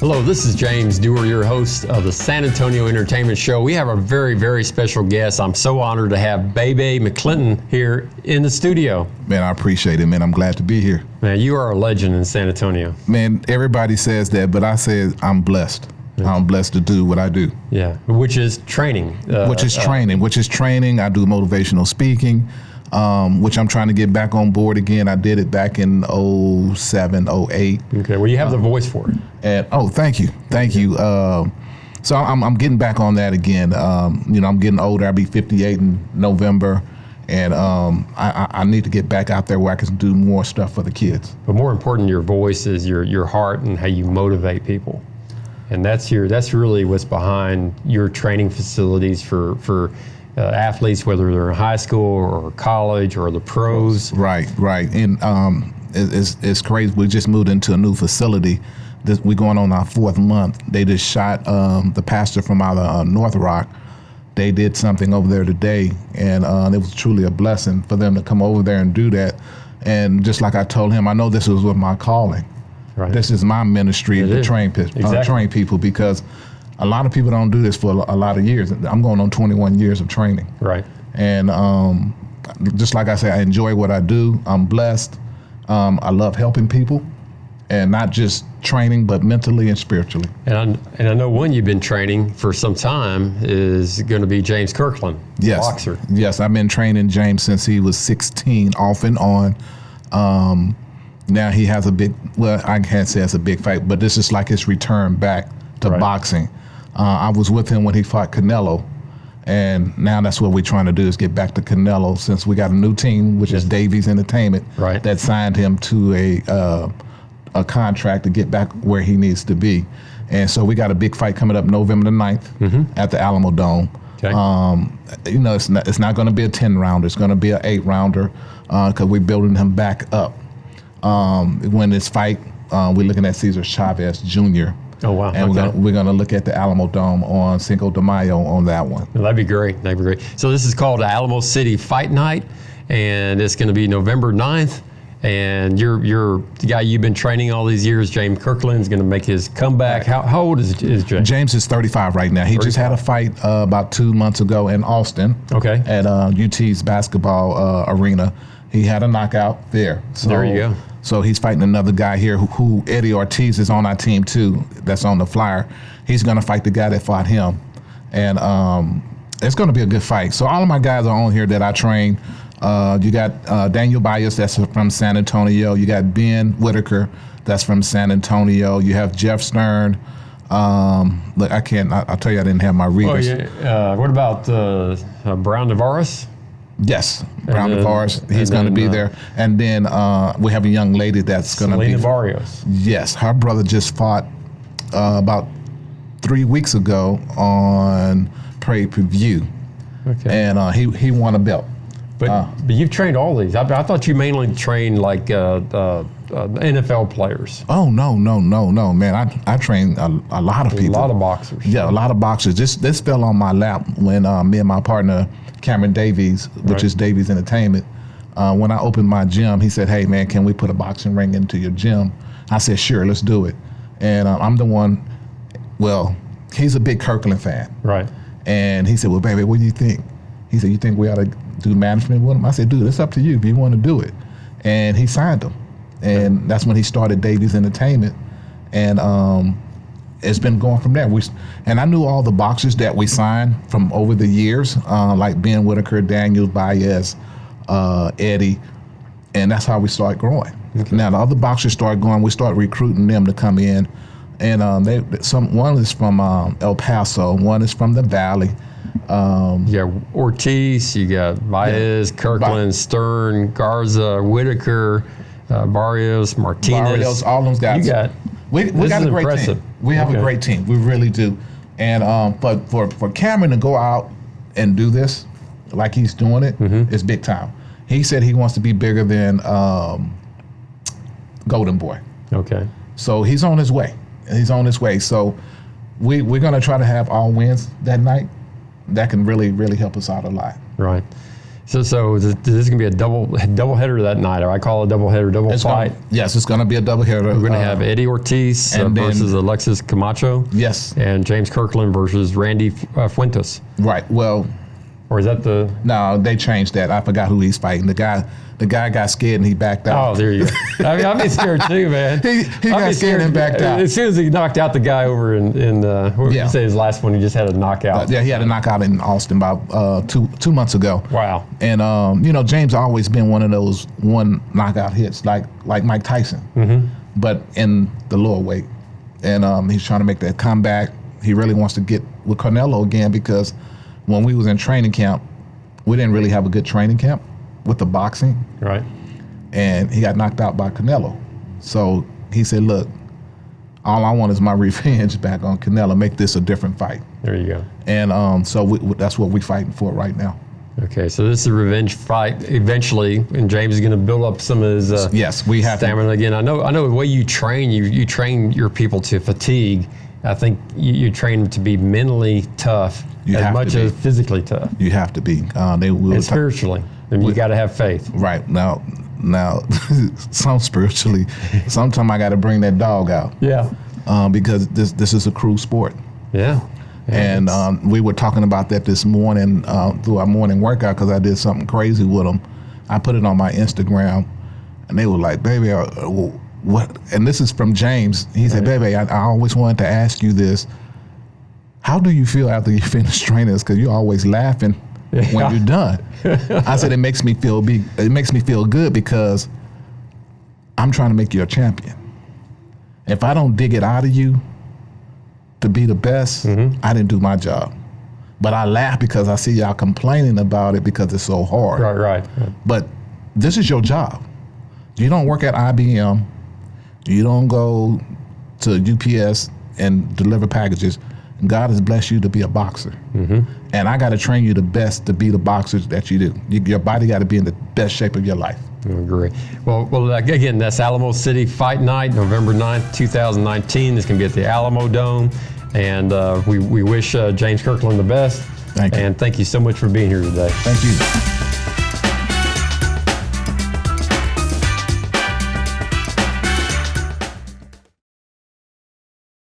Hello, this is James Dewar, your host of the San Antonio Entertainment Show. We have a very, very special guest. I'm so honored to have BayBay McClinton here in the studio. Man, I appreciate it, man. I'm glad to be here. Man, you are a legend in San Antonio. Man, everybody says that, but I say I'm blessed. I'm blessed to do what I do. Yeah, which is training. Which is training. I do motivational speaking, which I'm trying to get back on board again. I did it back in 07, 08. Okay, well, you have the voice for it. And thank you. So I'm getting back on that again. I'm getting older. I'll be 58 in November, and I need to get back out there where I can do more stuff for the kids. But more important, your voice is your heart and how you motivate people, and that's really what's behind your training facilities for athletes, whether they're in high school or college or the pros. Right. And it's crazy. We just moved into a new facility. We're going on our 4th month. They just shot the pastor from out of North Rock. They did something over there today, and it was truly a blessing for them to come over there and do that. And just like I told him, I know this was with my calling. Right. This is my ministry to train people, because a lot of people don't do this for a lot of years. I'm going on 21 years of training. Right. And just like I say, I enjoy what I do. I'm blessed. I love helping people. And not just training, but mentally and spiritually. And I know one you've been training for some time is going to be James Kirkland, boxer. Yes, I've been training James since he was 16, off and on. Now he has I can't say it's a big fight, but this is like his return back to boxing. I was with him when he fought Canelo, and now that's what we're trying to do, is get back to Canelo, since we got a new team, which is Davies Entertainment, that signed him to a contract to get back where he needs to be. And so we got a big fight coming up November the 9th at the Alamo Dome. Okay. It's not going to be a 10-rounder. It's going to be an 8-rounder because we're building him back up. When this fight, we're looking at Cesar Chavez Jr. Oh, wow. And we're going to look at the Alamo Dome on Cinco de Mayo on that one. Well, that'd be great. So this is called Alamo City Fight Night, and it's going to be November 9th. And you're the guy you've been training all these years, James Kirkland, is going to make his comeback. How old is James? James is 35 right now. He just had a fight about 2 months ago in Austin. Okay. At UT's basketball arena. He had a knockout there. So, there you go. So he's fighting another guy here who Eddie Ortiz is on our team too. That's on the flyer. He's going to fight the guy that fought him, and it's going to be a good fight. So all of my guys are on here that I train. You got Daniel Bias, that's from San Antonio. You got Ben Whitaker, that's from San Antonio. You have Jeff Stern. Look, I'll tell you, I didn't have my readers. Oh, yeah. What about Brown Navarez? Yes, Brown Navarez. He's going to be there. And then we have a young lady that's going to be. Selena Barrios. Yes, her brother just fought about 3 weeks ago on pay-per-view. Okay. And he won a belt. But you've trained all these. I thought you mainly trained like NFL players. Oh, no, man. I trained a lot of people. A lot of boxers. Yeah, a lot of boxers. This fell on my lap when me and my partner, Cameron Davies, which is Davies Entertainment, when I opened my gym, he said, hey, man, can we put a boxing ring into your gym? I said, sure, let's do it. And I'm the one, he's a big Kirkland fan. Right. And he said, well, baby, what do you think? He said, you think we ought to do management with him? I said, dude, it's up to you if you want to do it. And he signed him. And that's when he started Davies Entertainment. And it's been going from there. And I knew all the boxers that we signed from over the years, like Ben Whitaker, Daniel Baez, Eddie. And that's how we started growing. Okay. Now, the other boxers started going, we started recruiting them to come in. And one is from El Paso, one is from the Valley. You got Ortiz, you got Baez, Kirkland, Stern, Garza, Whitaker, Barrios, Martinez. All those guys. We got a great team. We have a great team. We really do. And but for Cameron to go out and do this like he's doing it, it's big time. He said he wants to be bigger than Golden Boy. Okay. So he's on his way. So we're going to try to have all wins that night. That can really, really help us out a lot. Right. So this is going to be a double header that night, or I call it a double header, double fight. Yes, it's going to be a double header. We're going to have Eddie Ortiz versus Alexis Camacho. Yes. And James Kirkland versus Randy Fuentes. Right. Well. Or is that the? No, they changed that. I forgot who he's fighting. The guy got scared and he backed out. Oh, there you go. I mean, I'd be scared too, man. he got scared and backed out. As soon as he knocked out the guy over in what did you say his last one? He just had a knockout. Yeah, he had a knockout in Austin about two months ago. Wow. And James always been one of those one knockout hits, like Mike Tyson, but in the lower weight. And he's trying to make that comeback. He really wants to get with Canelo again, because when we was in training camp, we didn't really have a good training camp with the boxing. Right. And he got knocked out by Canelo. So he said, look, all I want is my revenge back on Canelo. Make this a different fight. There you go. And so that's what we're fighting for right now. Okay, so this is a revenge fight eventually, and James is going to build up some of his yes, we have stamina again. I know the way you train, you train your people to fatigue. I think you train them to be mentally tough as much as physically tough. You have to be. And spiritually, and you got to have faith. Right. Now, some spiritually, sometimes I got to bring that dog out. Yeah. Because this is a crew sport. Yeah. And we were talking about that this morning through our morning workout, because I did something crazy with them. I put it on my Instagram, and they were like, baby, what? And this is from James. He said, baby, I always wanted to ask you this. How do you feel after you finish training? Because you're always laughing when you're done. I said, it makes me feel good, because I'm trying to make you a champion. If I don't dig it out of you to be the best, I didn't do my job. But I laugh because I see y'all complaining about it because it's so hard. Right. But this is your job. You don't work at IBM. You don't go to UPS and deliver packages. God has blessed you to be a boxer. And I got to train you the best to be the boxers that you do. Your body got to be in the best shape of your life. I agree. Well, again, that's Alamo City Fight Night, November 9th, 2019. It's going to be at the Alamo Dome. And we wish James Kirkland the best. Thank you. And thank you so much for being here today. Thank you.